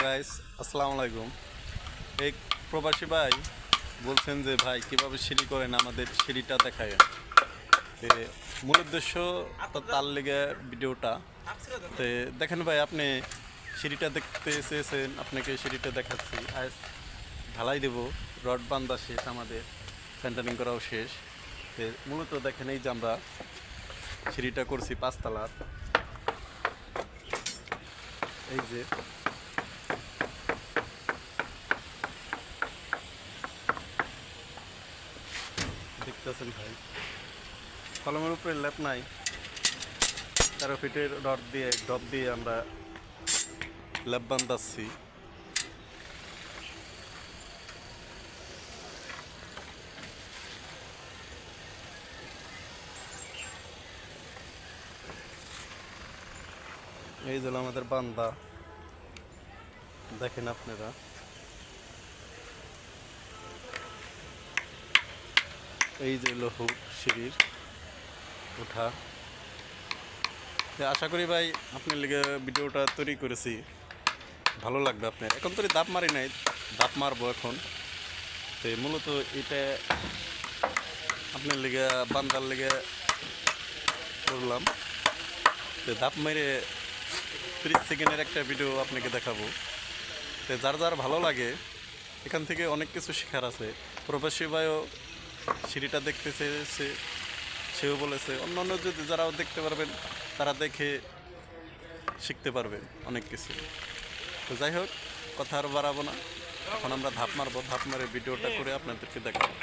Guys, আসসালামু আলাইকুম। এই প্রবাসী ভাই বলছেন যে ভাই কিভাবে সিঁড়ি করেন, আমাদের সিঁড়িটা দেখায়। তে মূল উদ্দেশ্য তো তার লেগে ভিডিওটা। তো দেখেন ভাই, আপনি সিঁড়িটা দেখতে চেয়েছেন, আপনাকে সিঁড়িটা দেখাচ্ছি। আজ ঢালাই দেব, রড বান্ধা শেষ, আমাদের সেন্টারিং করাও শেষ। তো মূলত দেখেন, এই যে আমরা সিঁড়িটা করছি 5 তলার। এই যে দেখতেছেন ভাই, কলমের উপরে ল্যাপ নাই, 13 ফিটের রড দিয়ে ডব দিয়ে আমরা ল্যাপ বান্ধাচ্ছি। এই যে আমাদের বান্দা, দেখেন আপনারা। এই যে লোহ সিঁড়ির ওঠা। আশা করি ভাই আপনার লিগে ভিডিওটা তৈরি করেছি, ভালো লাগবে আপনার। এখন তো দাপ মারি নাই, দাপ মারবো এখন। তো মূলত এটা আপনার লিগে বান্দার লিগে করলাম। তো দাপ মেরে 30 সেকেন্ডের একটা ভিডিও আপনাকে দেখাবো। তো যার যার ভালো লাগে, এখান থেকে অনেক কিছু শেখার আছে। প্রবাসী ভাইও সিঁড়িটা দেখতে চেয়েছে, সেও বলেছে। অন্যান্য যদি যারাও দেখতে পারবেন, তারা দেখে শিখতে পারবে অনেক কিছু। তো যাই হোক, কথা আর বাড়াবো না, এখন আমরা ধাপ মারবো। ধাপ মারে ভিডিওটা করে আপনাদেরকে দেখাবো।